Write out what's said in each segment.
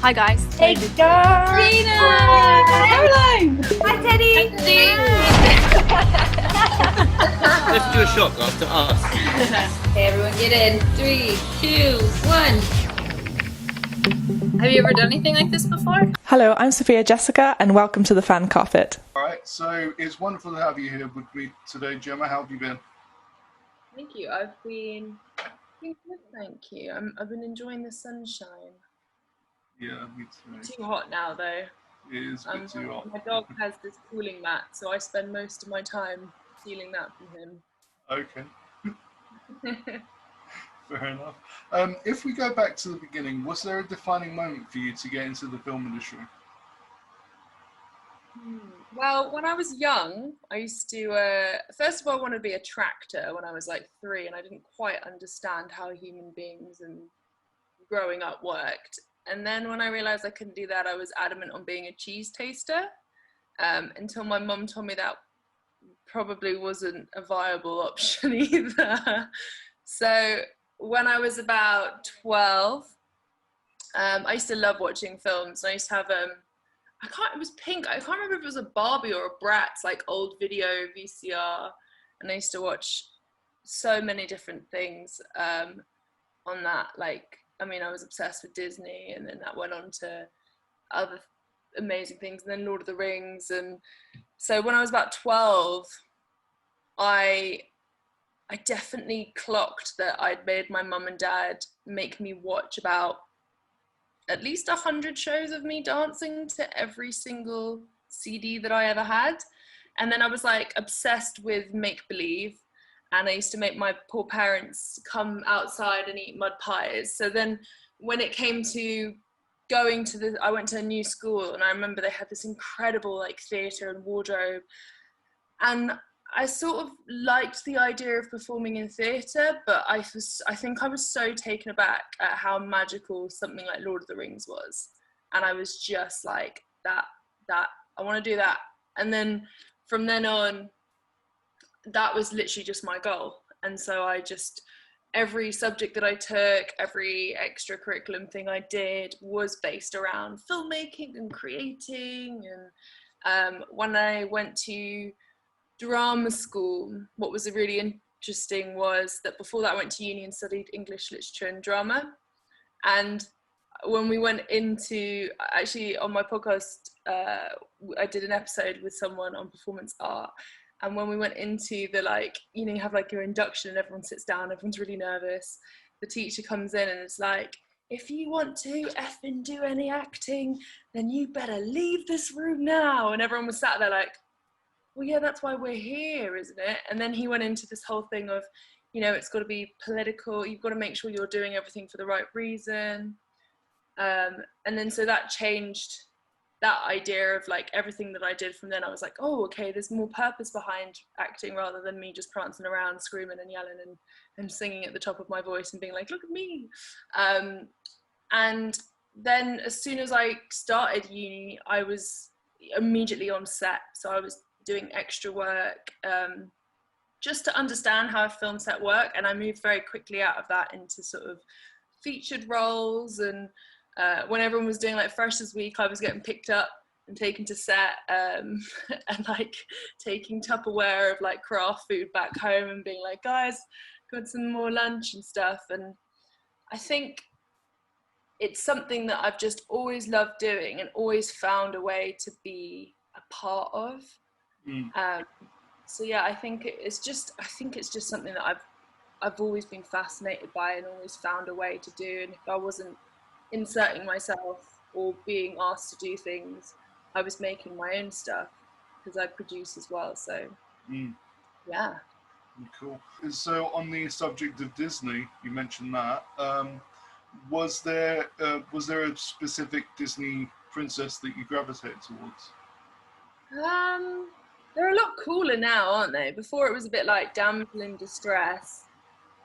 Hi guys. Hey guys! Gina! Caroline! Hi Teddy! Let's do a shot after us. Okay, everyone get in. 3, 2, 1. Have you ever done anything like this before? Hello, I'm Sophia Jessica, and welcome to the Fan Carpet. All right, so it's wonderful to have you here with me today, Gemma. How have you been? Thank you. I've been good, thank you. I've been enjoying the sunshine. Yeah, me too. It's too hot now, though. It is a bit too hot. My dog has this cooling mat, so I spend most of my time stealing that from him. Okay. Fair enough. If we go back to the beginning, was there a defining moment for you to get into the film industry? Well, when I was young, I used to, first of all, I wanted to be a tractor when I was like 3, and I didn't quite understand how human beings and growing up worked. And then when I realised I couldn't do that, I was adamant on being a cheese taster, until my mum told me that probably wasn't a viable option either. So when I was about 12, I used to love watching films. I used to have it was pink. I can't remember if it was a Barbie or a Bratz, like old video VCR. And I used to watch so many different things on that. I was obsessed with Disney, and then that went on to other amazing things, and then Lord of the Rings. And so when I was about 12, I definitely clocked that I'd made my mum and dad make me watch about at least 100 shows of me dancing to every single CD that I ever had. And then I was like obsessed with make-believe, and I used to make my poor parents come outside and eat mud pies. So then when it came to I went to a new school, and I remember they had this incredible like theatre and wardrobe, and I sort of liked the idea of performing in theatre, but I think I was so taken aback at how magical something like Lord of the Rings was. And I was just like, that I want to do that. And then from then on, that was literally just my goal. And so every subject that I took, every extracurriculum thing I did was based around filmmaking and creating. And when I went to drama school, what was really interesting was that before that I went to uni and studied English literature and drama. And when we went into, actually on my podcast, I did an episode with someone on performance art. And when we went into the you have your induction and everyone sits down, everyone's really nervous. The teacher comes in and it's like, if you want to effing do any acting, then you better leave this room now. And everyone was sat there like, well, yeah, that's why we're here, isn't it? And then he went into this whole thing of, it's got to be political. You've got to make sure you're doing everything for the right reason. And then so that changed that idea of everything that I did from then. I was like, oh, okay, there's more purpose behind acting rather than me just prancing around, screaming and yelling and singing at the top of my voice and being like, look at me. And then as soon as I started uni, I was immediately on set. So I was doing extra work just to understand how a film set worked, and I moved very quickly out of that into sort of featured roles. And when everyone was doing Freshers Week, I was getting picked up and taken to set, and taking Tupperware of craft food back home and being like, guys, got some more lunch and stuff. And I think it's something that I've just always loved doing and always found a way to be a part of. So yeah, I think it's just something that I've always been fascinated by and always found a way to do. And if I wasn't inserting myself or being asked to do things, I was making my own stuff because I produce as well. So yeah. Cool. So on the subject of Disney, you mentioned that. Was there a specific Disney princess that you gravitated towards? They're a lot cooler now, aren't they? Before it was a bit like damsel in distress.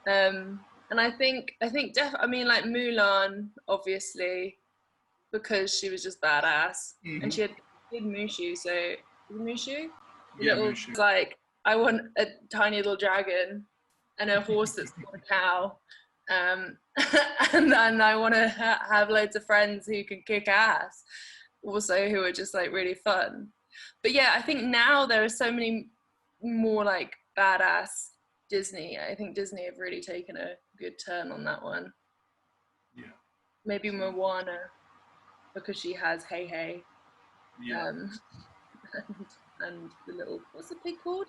And I think Mulan, obviously, because she was just badass. Mm-hmm. And she had Mushu, so Mushu? Yeah, Mushu. I want a tiny little dragon and a horse that's called a cow. and then I want to have loads of friends who can kick ass, also who are just like really fun. But yeah, I think now there are so many more like badass Disney. I think Disney have really taken a good turn on that one. Yeah. Maybe Moana, because she has Hey Hey. Yeah. And the little, what's the pig called?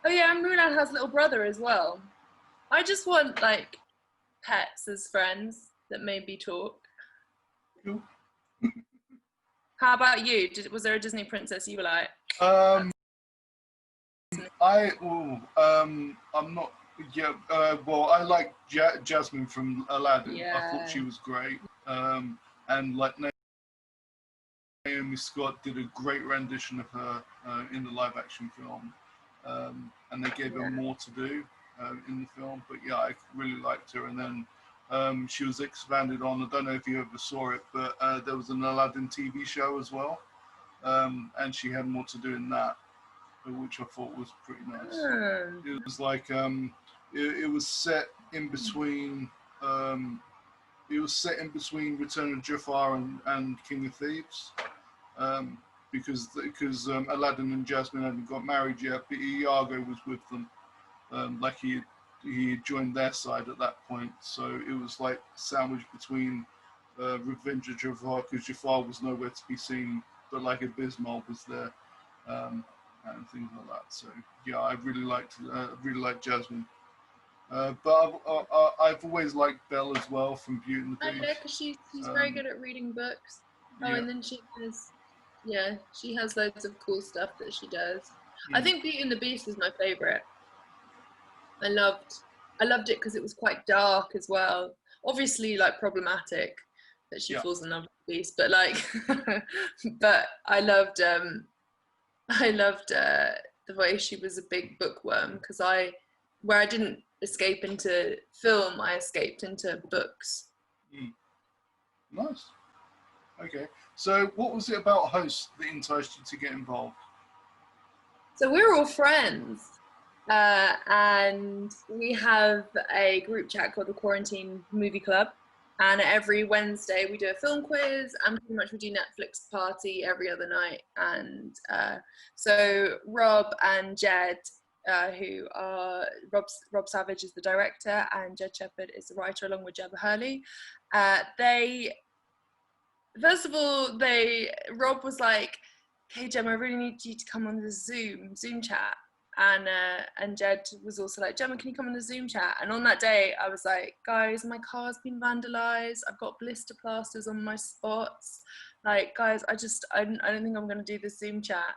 Oh yeah, and Mulan has a little brother as well. I just want like pets as friends that maybe talk. Cool. How about you? Was there a Disney princess you were like? I'm not. Yeah. Well, I like Jasmine from Aladdin. Yeah. I thought she was great. And like Naomi Scott did a great rendition of her in the live-action film, and they gave her more to do in the film. But yeah, I really liked her. And then she was expanded on. I don't know if you ever saw it, but there was an Aladdin TV show as well, and she had more to do in that, which I thought was pretty nice. It was like it was set in between. It was set in between Return of Jafar and King of Thieves, because Aladdin and Jasmine hadn't got married yet, but Iago was with them. Like he joined their side at that point, so it was like sandwiched between Revenge of Jafar, because Jafar was nowhere to be seen, but like Abismal was there, and things like that. So yeah, I really liked Jasmine. But I've always liked Belle as well from Beauty and the Beast. Yeah, because she's very good at reading books. Oh, yeah. And then she has loads of cool stuff that she does. I think Beauty and the Beast is my favourite. I loved it because it was quite dark as well. Obviously, like problematic that she falls in love with the Beast, but like, but I loved the way she was a big bookworm, because where I didn't escape into film, I escaped into books. Nice. Okay. So what was it about Host that enticed you to get involved? So we're all friends, and we have a group chat called the Quarantine Movie Club, and every Wednesday we do a film quiz, and pretty much we do Netflix party every other night. And so Rob and Jed, who are Rob Savage is the director and Jed Shepherd is the writer, along with Jebba Hurley. Rob was like, "Hey Gemma, I really need you to come on the Zoom chat," and Jed was also like, "Gemma, can you come on the Zoom chat?" And on that day, I was like, "Guys, my car's been vandalized. I've got blister plasters on my spots. Like, guys, I don't think I'm gonna do the Zoom chat."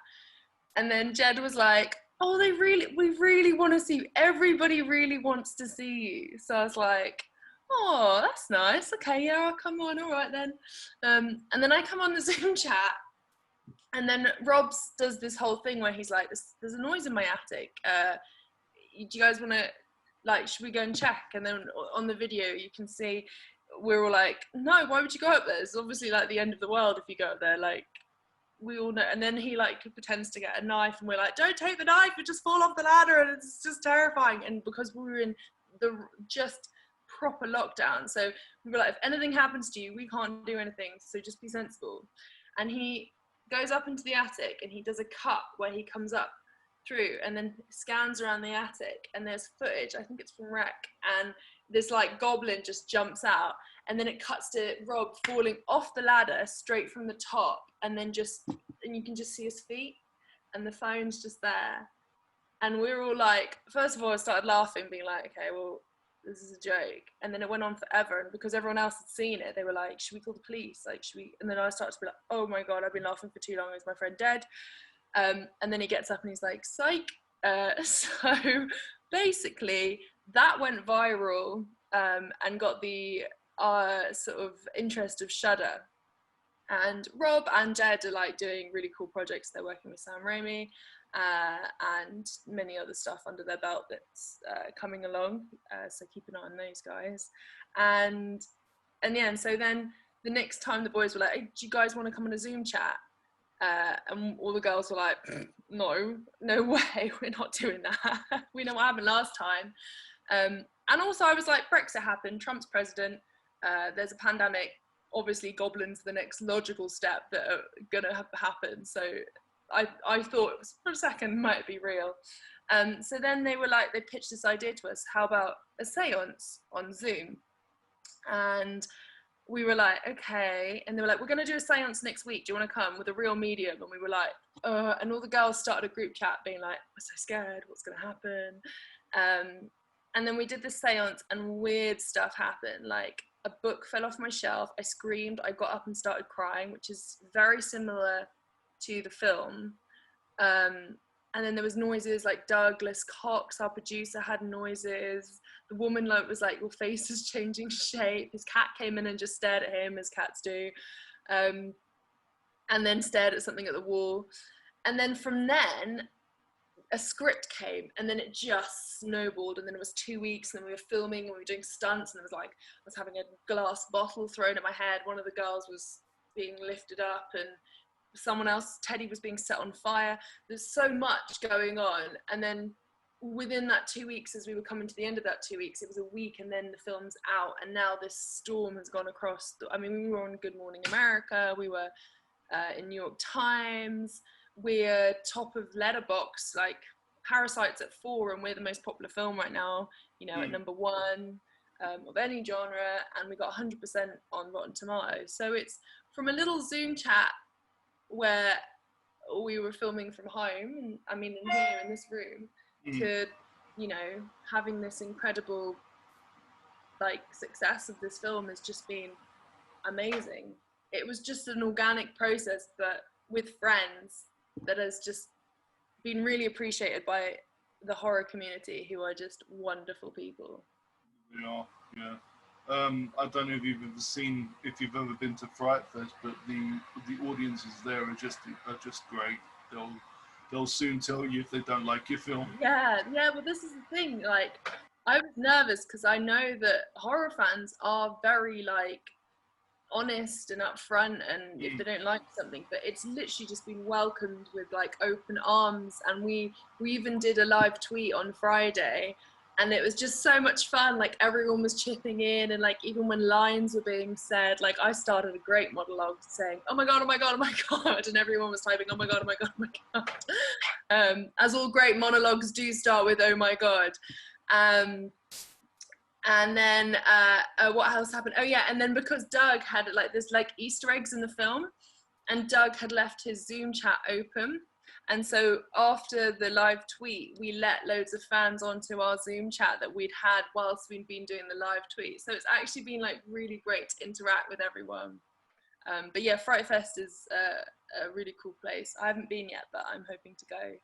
And then Jed was like, "Oh, we really want to see you. Everybody really wants to see you." So I was like, "Oh, that's nice. Okay, yeah, I'll come on. All right then." And then I come on the Zoom chat, and then Rob does this whole thing where he's like, "There's a noise in my attic. Do you guys want to, like, should we go and check?" And then on the video, you can see we're all like, "No, why would you go up there? It's obviously like the end of the world if you go up there. Like, we all know." And then he like pretends to get a knife, and we're like, "Don't take the knife, it just fall off the ladder," and it's just terrifying. And because we were in the just proper lockdown, so we were like, if anything happens to you, we can't do anything, so just be sensible. And he goes up into the attic, and he does a cut where he comes up through and then scans around the attic, and there's footage, I think it's from Rec, and this like goblin just jumps out, and then it cuts to Rob falling off the ladder straight from the top, and you can just see his feet, and the phone's just there. And we were all like, first of all, I started laughing, being like, okay, well, this is a joke. And then it went on forever, and because everyone else had seen it, they were like, should we call the police? Like, should we? And then I started to be like, oh my God, I've been laughing for too long, is my friend dead? And then he gets up and he's like, psych. So basically that went viral, and got the sort of interest of Shudder. And Rob and Jed are like doing really cool projects. They're working with Sam Raimi, and many other stuff under their belt that's coming along. So keep an eye on those guys. And so then the next time the boys were like, hey, do you guys want to come on a Zoom chat? And all the girls were like, no way, we're not doing that. We know what happened last time. And also I was like, Brexit happened, Trump's president, there's a pandemic, obviously goblins the next logical step that are gonna happen. So I thought for a second might be real. So then they pitched this idea to us, how about a seance on Zoom? And we were like, okay. And they were like, we're going to do a seance next week. Do you want to come with a real medium? And we were like, and all the girls started a group chat being like, we're so scared. What's going to happen? And then we did this seance and weird stuff happened. Like a book fell off my shelf. I screamed. I got up and started crying, which is very similar to the film. And then there was noises like Douglas Cox, our producer, had noises. The woman was like, your face is changing shape. His cat came in and just stared at him, as cats do. And then stared at something at the wall. And then from then, a script came, and then it just snowballed. And then it was 2 weeks, and then we were filming, and we were doing stunts, and it was like, I was having a glass bottle thrown at my head. One of the girls was being lifted up, and someone else, Teddy, was being set on fire. There's so much going on. And then within that 2 weeks, as we were coming to the end of that 2 weeks, it was a week, and then the film's out, and now this storm has gone across. We were on Good Morning America, we were in New York Times, we're top of Letterboxd, like Parasite's at 4, and we're the most popular film right now, at number 1 of any genre, and we got 100% on Rotten Tomatoes. So it's from a little Zoom chat where we were filming from home, in here in this room, to, having this incredible, success of this film has just been amazing. It was just an organic process, but with friends, that has just been really appreciated by the horror community, who are just wonderful people. They are, yeah. I don't know if you've ever been to Fright Fest, but the audiences there are just great. They'll soon tell you if they don't like your film. Yeah. Well, this is the thing. I was nervous because I know that horror fans are very honest and upfront, and if they don't like something, but it's literally just been welcomed with open arms. And we even did a live tweet on Friday. And it was just so much fun. Everyone was chipping in, and even when lines were being said, I started a great monologue saying, "Oh my god, oh my god, oh my god," and everyone was typing, "Oh my god, oh my god, oh my god." As all great monologues do start with "Oh my god." And then what else happened? Oh yeah, and then because Doug had there's Easter eggs in the film, and Doug had left his Zoom chat open. And so after the live tweet, we let loads of fans onto our Zoom chat that we'd had whilst we'd been doing the live tweet. So it's actually been really great to interact with everyone. But yeah, Fright Fest is a really cool place. I haven't been yet, but I'm hoping to go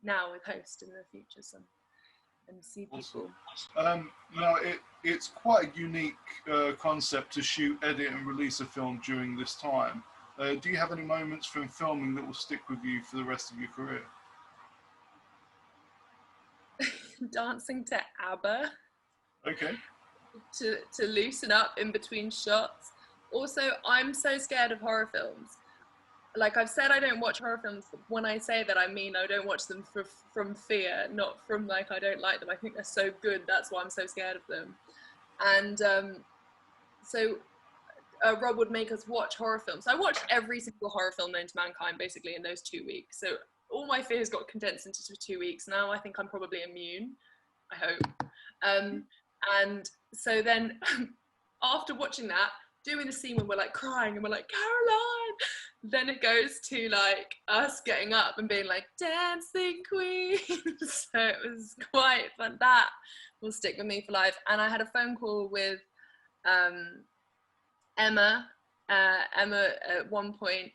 now with host in the future and see people. Awesome. Now, it's quite a unique concept to shoot, edit and release a film during this time. Do you have any moments from filming that will stick with you for the rest of your career? Dancing to ABBA. Okay. To loosen up in between shots. Also, I'm so scared of horror films. I've said, I don't watch horror films. When I say that, I mean I don't watch them from fear, not from I don't like them. I think they're so good. That's why I'm so scared of them. And so Rob would make us watch horror films. So I watched every single horror film known to mankind basically in those 2 weeks. So all my fears got condensed into 2 weeks. Now I think I'm probably immune, I hope. And so then after watching that, doing the scene when we're crying and we're Caroline, then it goes to us getting up and being dancing queen. So it was quite fun. That will stick with me for life. And I had a phone call with Emma at one point,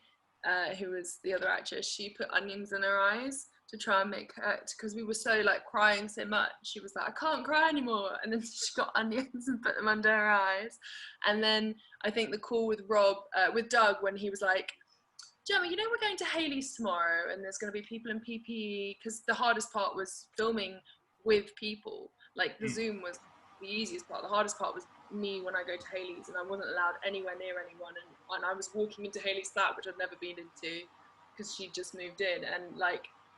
who was the other actress. She put onions in her eyes to try and make her, because we were so crying so much. She was I can't cry anymore, and then she got onions and put them under her eyes. And then I think the call with Doug, when he was Gemma, we're going to Haley's tomorrow, and there's going to be people in PPE, because the hardest part was filming with people. The Zoom was the easiest part. The hardest part was me when I go to Haley's, and I wasn't allowed anywhere near anyone, and I was walking into Haley's flat, which I'd never been into because she just moved in, and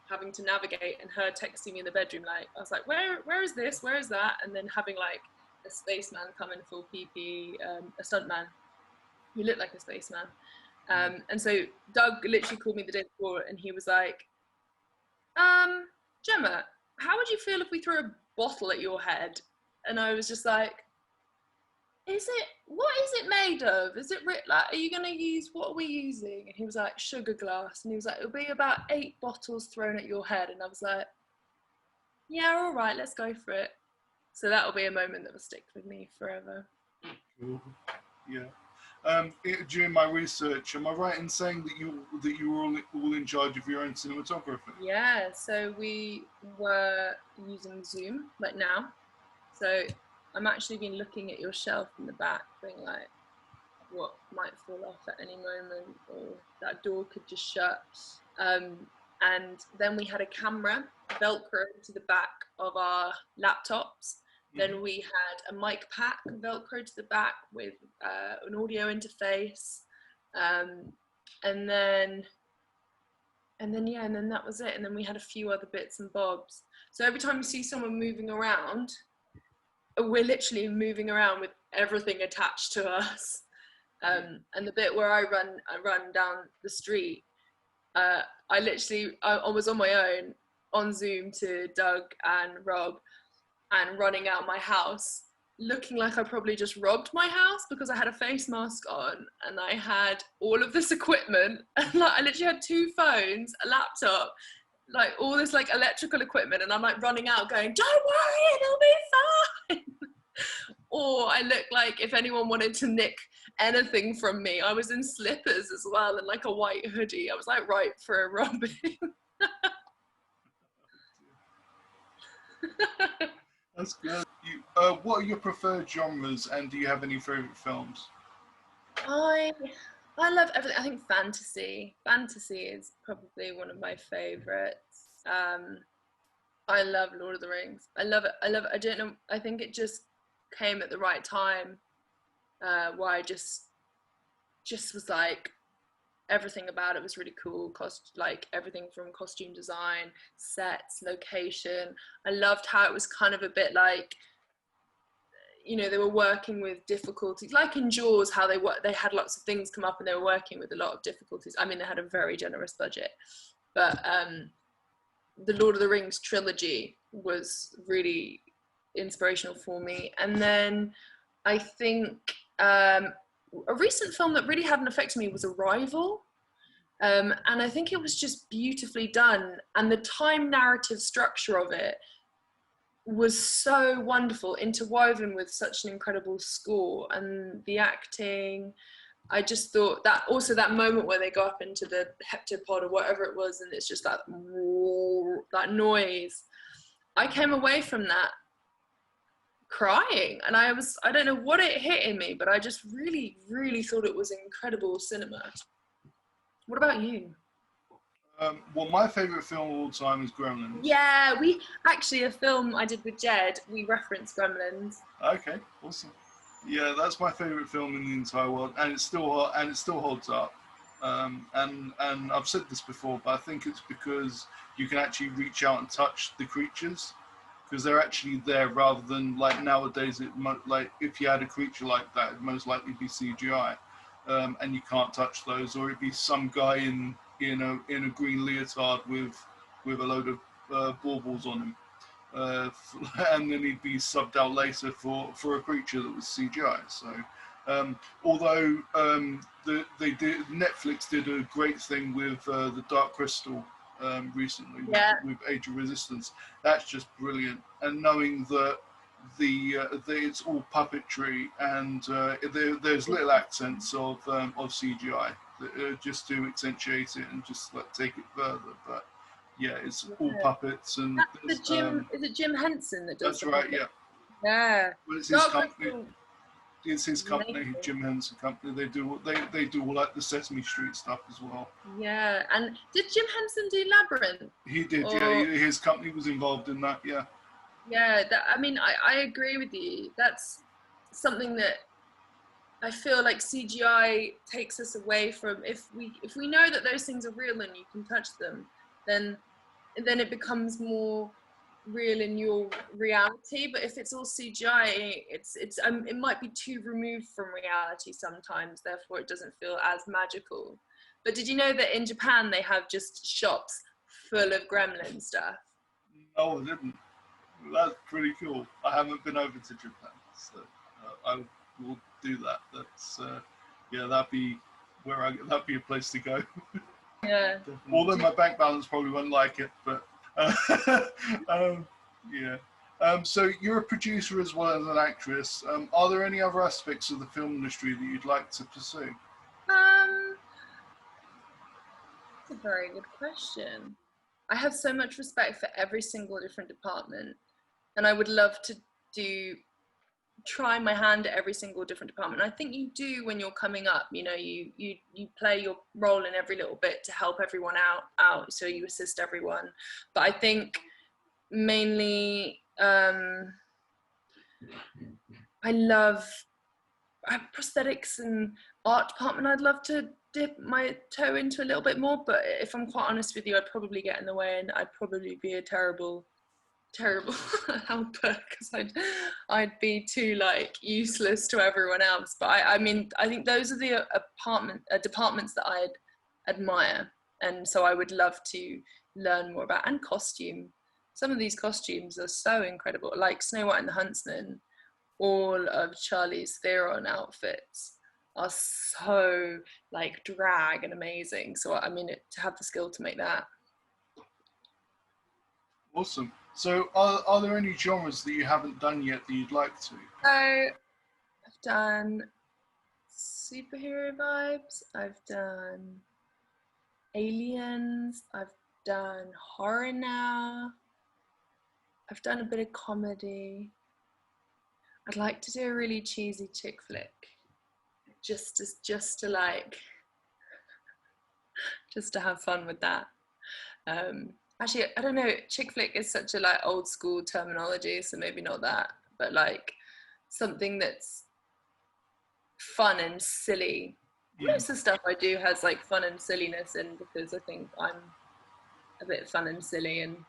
having to navigate, and her texting me in the bedroom I was where is this, where is that, and then having a spaceman come in full PP, a stuntman. He looked like a spaceman. And so Doug literally called me the day before and he was like, Gemma, how would you feel if we threw a bottle at your head? And I was just like, what is it made of? Is it like, are you going to use, what are we using? And he was like, sugar glass. And he was like, it'll be about 8 bottles thrown at your head. And I was like, yeah, all right, let's go for it. So that'll be a moment that will stick with me forever. Cool. Yeah. During my research, am I right in saying that you were all in charge of your own cinematography? Yeah, so we were using Zoom like now. So I'm actually been looking at your shelf in the back, being like, what might fall off at any moment, or that door could just shut. And then we had a camera velcroed to the back of our laptops. Then we had a mic pack velcroed to the back with an audio interface, and then that was it. And then we had a few other bits and bobs. So every time you see someone moving around, we're literally moving around with everything attached to us. And the bit where I run down the street, I was on my own on Zoom to Doug and Rob, and running out my house looking like I probably just robbed my house, because I had a face mask on and I had all of this equipment, and like I literally had 2 phones, a laptop, like all this like electrical equipment, and I'm like running out going, don't worry, it'll be fine. Or I looked like if anyone wanted to nick anything from me, I was in slippers as well and like a white hoodie. I was like ripe for a robbing. That's good. What are your preferred genres, and do you have any favorite films? I love everything. I think fantasy is probably one of my favorites. I love Lord of the Rings. I love it. I don't know, I think it just came at the right time, where I just was like, everything about it was really cool. Like everything from costume design, sets, location. I loved how it was kind of a bit like, you know, they were working with difficulties, like in Jaws, how they had lots of things come up and they were working with a lot of difficulties. I mean, they had a very generous budget, but the Lord of the Rings trilogy was really inspirational for me. And then I think a recent film that really had an effect on me was Arrival. And I think it was just beautifully done. And the time narrative structure of it was so wonderful, interwoven with such an incredible score, and the acting. I just thought that also that moment where they go up into the heptapod or whatever it was, and it's just that noise. I came away from that crying, and I don't know what it hit in me, but I just really, really thought it was incredible cinema. What about you? Well, my favourite film of all time is Gremlins. Yeah, a film I did with Jed, we referenced Gremlins. Okay, awesome. Yeah, that's my favourite film in the entire world, and it still holds up. And I've said this before, but I think it's because you can actually reach out and touch the creatures, because they're actually there, rather than like nowadays. Like if you had a creature like that, it'd most likely be CGI, and you can't touch those, or it'd be some guy in a green leotard with a load of baubles on him, and then he'd be subbed out later for a creature that was CGI. So although Netflix did a great thing with the Dark Crystal recently, with Age of Resistance, that's just brilliant. And knowing that it's all puppetry, and there's little accents of CGI just to accentuate it and just like take it further, but yeah, it's all puppets. And is it Jim Henson that does? That's right. Yeah. Yeah. Well, it's his company. It's his company, Jim Henson Company. They do all like the Sesame Street stuff as well. Yeah, and did Jim Henson do Labyrinth? He did. Yeah, his company was involved in that. Yeah. Yeah, I agree with you. That's something that I feel like CGI takes us away from. If we know that those things are real and you can touch them, then it becomes more real in your reality, but if it's all CGI, it might be too removed from reality sometimes, therefore it doesn't feel as magical. But did you know that in Japan they have just shops full of gremlin stuff? No, I didn't. That's pretty cool. I haven't been over to Japan, so I will do that. That's yeah, that'd be a place to go. Yeah. Although my bank balance probably won't like it, but yeah. So you're a producer as well as an actress. Are there any other aspects of the film industry that you'd like to pursue? That's a very good question. I have so much respect for every single different department, and I would love to try my hand at every single different department. I think you do when you're coming up, you know, you play your role in every little bit to help everyone out, so you assist everyone. But I think mainly I love prosthetics and art department. I'd love to dip my toe into a little bit more, but if I'm quite honest with you, I'd probably get in the way and I'd probably be a terrible helper, because I'd be too like useless to everyone else. But I mean, I think those are the departments that I'd admire, and so I would love to learn more about. And costume, some of these costumes are so incredible, like Snow White and the Huntsman. All of Charlize Theron outfits are so like drag and amazing. So I mean, to have the skill to make that. Awesome. So are there any genres that you haven't done yet that you'd like to? So I've done superhero vibes, I've done aliens, I've done horror now, I've done a bit of comedy. I'd like to do a really cheesy chick flick, just to like, just to have fun with that. Actually, I don't know, chick flick is such a like old school terminology, so maybe not that, but like something that's fun and silly. Most of the stuff I do has like fun and silliness in, because I think I'm a bit fun and silly, and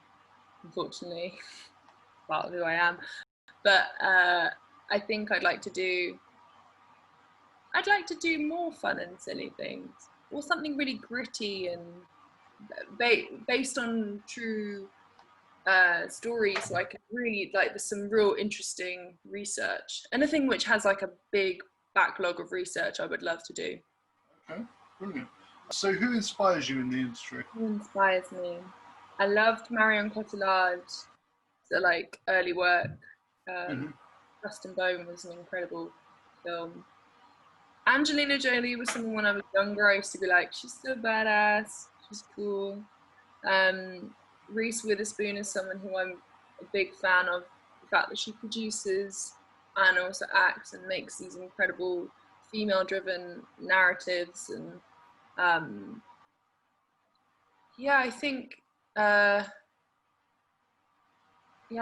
unfortunately part of who I am. But I think I'd like to do more fun and silly things, or something really gritty and based on true stories, so I could really like, there's some real interesting research. Anything which has like a big backlog of research, I would love to do. Okay, brilliant. So who inspires you in the industry? Who inspires me? I loved Marion Cotillard's like early work. Rust and Bone was an incredible film. Angelina Jolie was someone when I was younger, I used to be like, she's so badass, she's cool. Reese Witherspoon is someone who I'm a big fan of, the fact that she produces and also acts and makes these incredible female-driven narratives. And I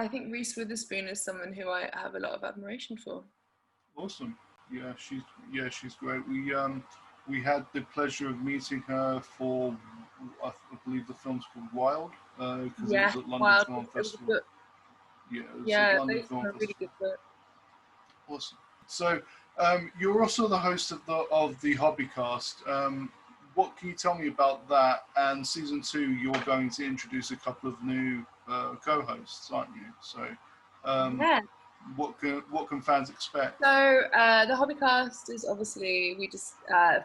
think Reese Witherspoon is someone who I have a lot of admiration for. Awesome. Yeah, she's great. We had the pleasure of meeting her for, I believe the film's called Wild, because it was at London Film Festival. Yeah, it was at London Film Festival. Really good book. Awesome. So you're also the host of the Hobbycast. What can you tell me about that? And season 2, you're going to introduce a couple of new co-hosts, aren't you? So what can fans expect? So the Hobbycast is obviously, we just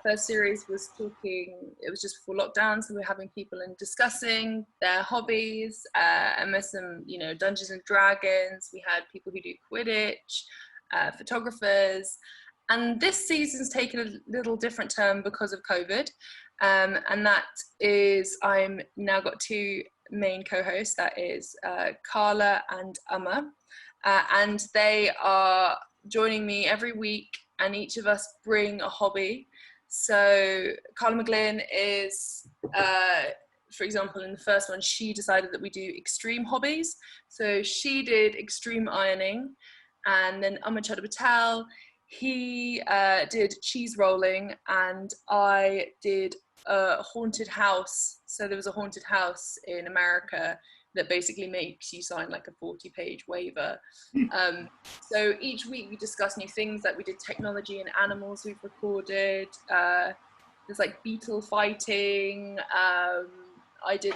first series was talking, it was just before lockdown, so we're having people in discussing their hobbies, and there's some, you know, Dungeons and Dragons. We had people who do Quidditch, photographers, and this season's taken a little different turn because of COVID, and that is, I'm now got 2 main co-hosts, that is Carla and Amma. And they are joining me every week, and each of us bring a hobby. So Carla McGlynn is, for example, in the first one, she decided that we do extreme hobbies. So she did extreme ironing, and then Amachad Patel, he did cheese rolling, and I did a haunted house. So there was a haunted house in America that basically makes you sign like a 40-page waiver. So each week we discuss new things, like we did technology and animals we've recorded. There's like beetle fighting. I did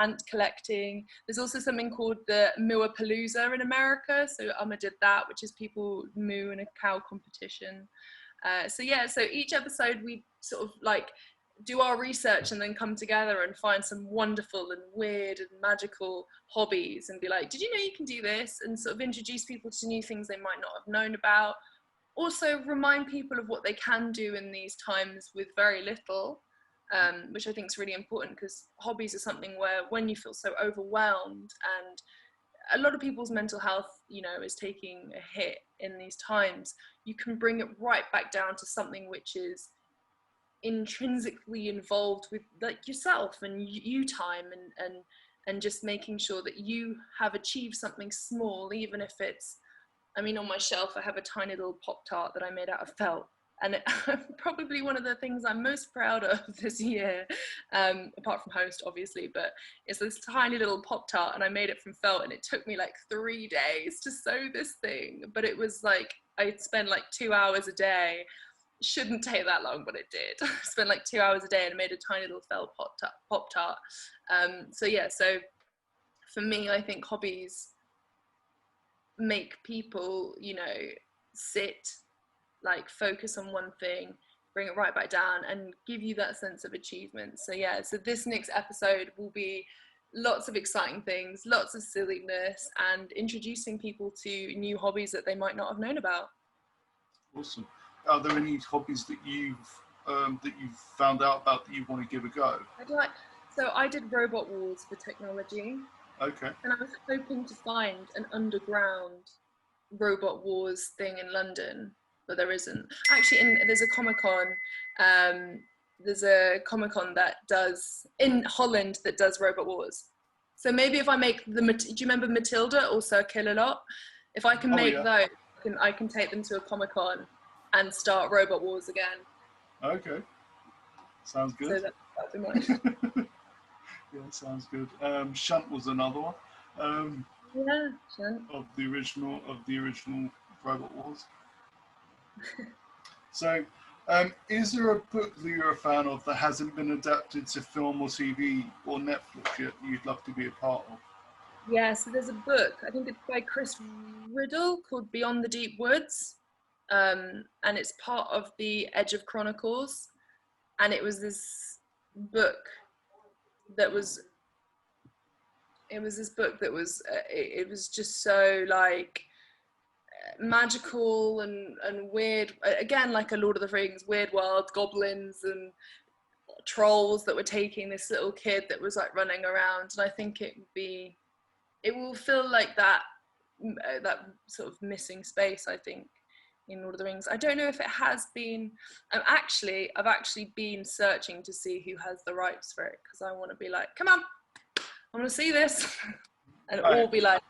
ant collecting. There's also something called the Mooapalooza in America. So Amma did that, which is people moo in a cow competition. So each episode we sort of like do our research and then come together and find some wonderful and weird and magical hobbies and be like, did you know you can do this? And sort of introduce people to new things they might not have known about. Also remind people of what they can do in these times with very little, which I think is really important, because hobbies are something where when you feel so overwhelmed, and a lot of people's mental health, you know, is taking a hit in these times, you can bring it right back down to something which is intrinsically involved with like yourself and you time and just making sure that you have achieved something small, even if it's, I mean, on my shelf I have a tiny little Pop-Tart that I made out of felt, and probably one of the things I'm most proud of this year, apart from host obviously, but it's this tiny little Pop-Tart, and I made it from felt, and it took me like 3 days to sew this thing, but it was like I'd spend like 2 hours a day. Shouldn't take that long, but it did. I spent like 2 hours a day and made a tiny little felt Pop-Tart. So for me, I think hobbies make people, you know, sit, like focus on one thing, bring it right back down and give you that sense of achievement. So this next episode will be lots of exciting things, lots of silliness, and introducing people to new hobbies that they might not have known about. Awesome. Are there any hobbies that you've found out about that you want to give a go? I did Robot Wars for technology. Okay. And I was hoping to find an underground Robot Wars thing in London, but there isn't. Actually, there's a Comic-Con. There's a Comic-Con that does in Holland that does Robot Wars. So maybe if I make do you remember Matilda or Sir Kill-a-Lot? If I can make those, I can take them to a Comic-Con and start Robot Wars again. Okay, sounds good. So that'd be nice. Yeah, sounds good. Shunt was another one. Yeah, Shunt. Of the original Robot Wars. So, is there a book that you're a fan of that hasn't been adapted to film or TV or Netflix yet that you'd love to be a part of? Yeah, so there's a book, I think it's by Chris Riddle, called Beyond the Deep Woods. And it's part of the Edge of Chronicles. And it was this book that was, it was just so like magical and weird. Again, like a Lord of the Rings, weird world, goblins and trolls that were taking this little kid that was like running around. And I think it will feel like that sort of missing space, I think, in Lord of the Rings. I don't know if it has been. I've actually been searching to see who has the rights for it, because I want to be like, come on, I want to see this, and all be like,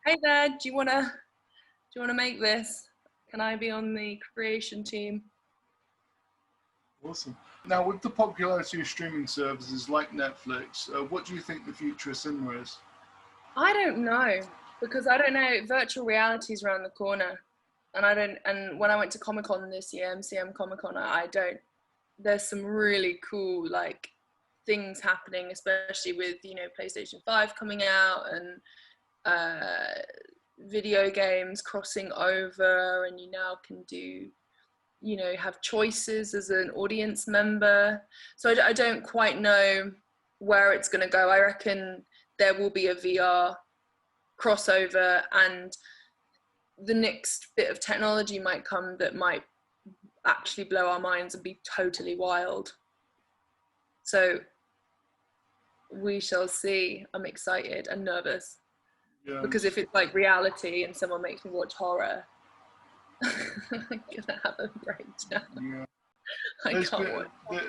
hey there, do you want to make this? Can I be on the creation team? Awesome. Now, with the popularity of streaming services like Netflix, what do you think the future of cinema is? I don't know, because I don't know. Virtual reality is around the corner. And when I went to Comic-Con this year, MCM Comic-Con, there's some really cool like things happening, especially with, you know, PlayStation 5 coming out and video games crossing over, and you now can do, you know, have choices as an audience member. So I don't quite know where it's going to go. I reckon there will be a VR crossover, and the next bit of technology might come that might actually blow our minds and be totally wild. So we shall see. I'm excited and nervous. Yeah. Because if it's like reality and someone makes me watch horror, I'm gonna have a breakdown. Yeah.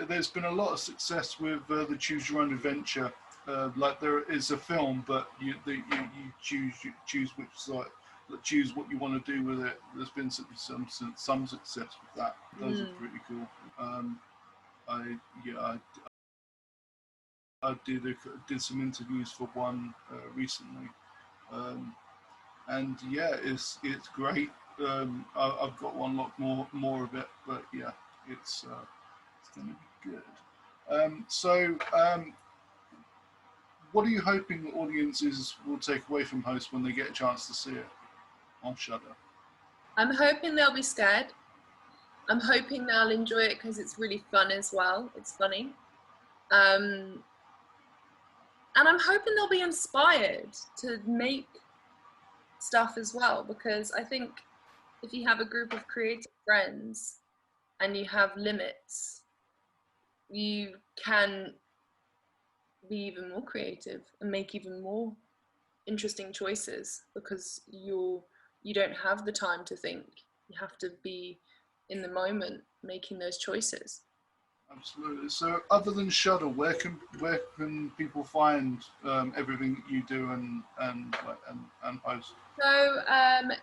There's been a lot of success with the Choose Your Own Adventure. Like there is a film, but you choose which side. Choose what you want to do with it. There's been some success with that. Those are pretty cool. did some interviews for one recently, and yeah, it's great. I've got one lot more of it, but yeah, it's going to be good. What are you hoping the audiences will take away from Host when they get a chance to see it on Shudder? I'm hoping they'll be scared. I'm hoping they'll enjoy it because it's really fun as well. It's funny. And I'm hoping they'll be inspired to make stuff as well, because I think if you have a group of creative friends and you have limits, you can be even more creative and make even more interesting choices, because you don't have the time to think. You have to be in the moment making those choices. Absolutely. So, other than Shudder, where can people find everything that you do and Host? So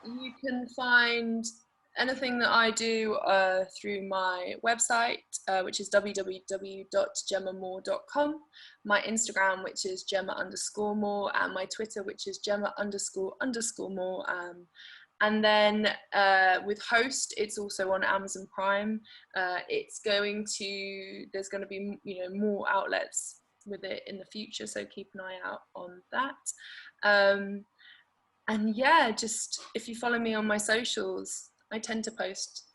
you can find anything that I do through my website, which is www.jemmamore.com, my Instagram, which is Jemma_Moore, and my Twitter, which is Jemma__Moore. And then with Host, it's also on Amazon Prime. There's going to be more outlets with it in the future, so keep an eye out on that. And yeah, just if you follow me on my socials, I tend to post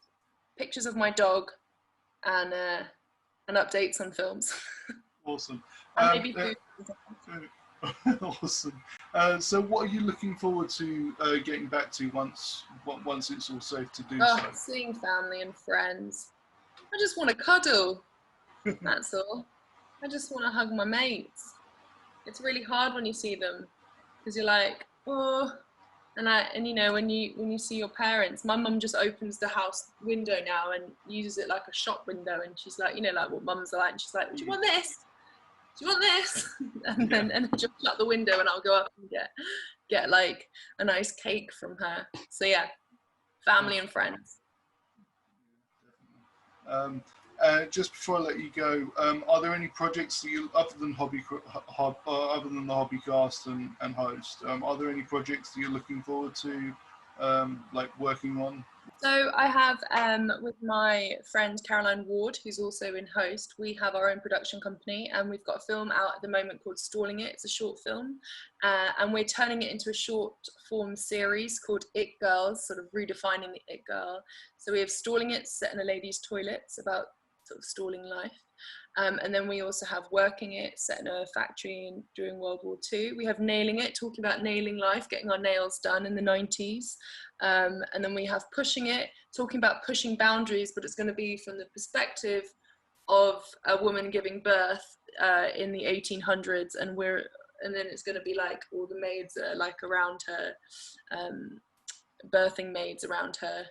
pictures of my dog and updates on films. Awesome. And maybe food. Awesome. So, what are you looking forward to getting back to once it's all safe to do so? Seeing family and friends. I just want to cuddle. That's all. I just want to hug my mates. It's really hard when you see them, because you're like, oh. And when you see your parents, my mum just opens the house window now and uses it like a shop window, and she's like, like what mums are like, and she's like, do you want this? Do you want this? And then just shut the window, and I'll go up and get like a nice cake from her. So yeah, family and friends. Just before I let you go, are there any projects that you, other than the Hobbycast and Host, are there any projects that you're looking forward to, like working on? So I have, with my friend Caroline Ward, who's also in Host, we have our own production company, and we've got a film out at the moment called Stalling It. It's a short film, and we're turning it into a short form series called It Girls, sort of redefining the It Girl. So we have Stalling It, set in a lady's toilet. It's about sort of stalling life. And then we also have Working It, set in a factory during World War II. We have Nailing It, talking about nailing life, getting our nails done in the 90s. And then we have Pushing It, talking about pushing boundaries, but it's going to be from the perspective of a woman giving birth in the 1800s, and then it's going to be like all the maids are like around her, birthing maids around her.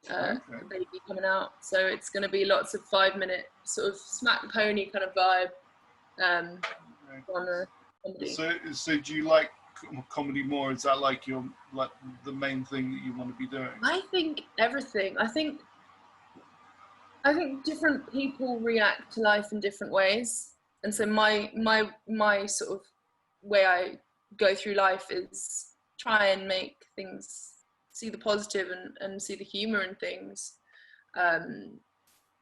The baby coming out, so it's going to be lots of 5-minute sort of smack the pony kind of vibe on a comedy. So do you like comedy more? Is that like the main thing that you want to be doing? I think everything. I think different people react to life in different ways, and so my sort of way I go through life is try and make things, see the positive and see the humor in things,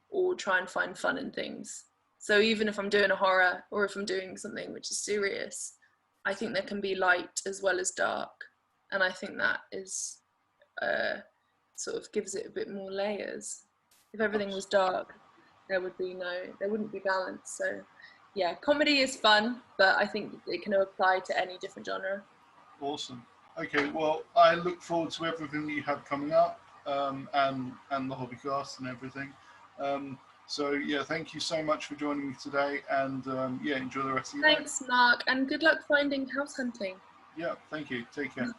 or try and find fun in things. So even if I'm doing a horror or if I'm doing something which is serious, I think there can be light as well as dark, and I think that is sort of gives it a bit more layers. If everything was dark, there wouldn't be balance. So yeah, comedy is fun, but I think it can apply to any different genre. Awesome. Okay, well, I look forward to everything that you have coming up, and the Hobbycast and everything. So yeah, thank you so much for joining me today, and yeah, enjoy the rest of your Thanks, Mark, and good luck finding house hunting. Yeah, thank you. Take care.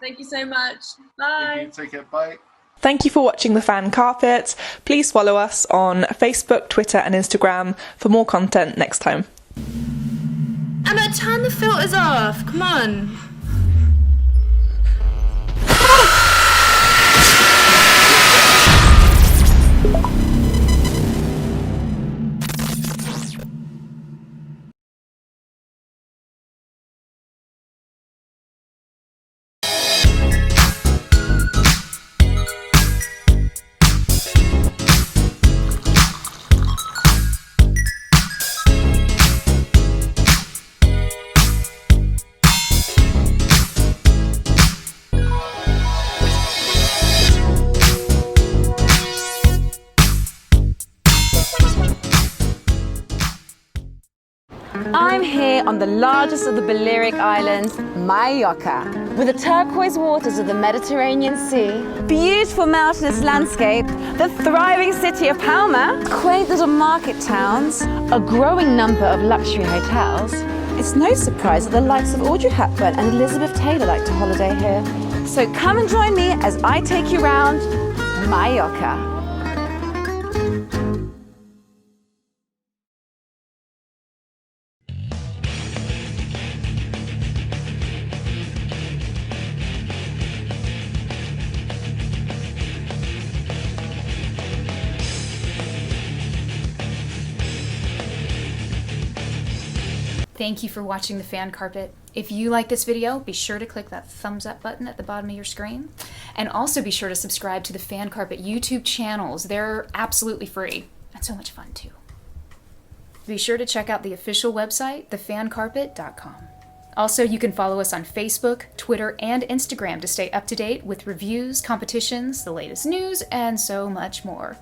Thank you so much. Bye. Thank you. Take care. Bye. Thank you for watching The Fan Carpet. Please follow us on Facebook, Twitter and Instagram for more content next time. Emma, turn the filters off. Come on. I'm here on the largest of the Balearic Islands, Mallorca, with the turquoise waters of the Mediterranean Sea, beautiful mountainous landscape, the thriving city of Palma, quaint little market towns, a growing number of luxury hotels. It's no surprise that the likes of Audrey Hepburn and Elizabeth Taylor like to holiday here. So come and join me as I take you round Mallorca. Thank you for watching The Fan Carpet. If you like this video, be sure to click that thumbs up button at the bottom of your screen. And also be sure to subscribe to the Fan Carpet YouTube channels. They're absolutely free and so much fun too. Be sure to check out the official website, thefancarpet.com. Also, you can follow us on Facebook, Twitter, and Instagram to stay up to date with reviews, competitions, the latest news, and so much more.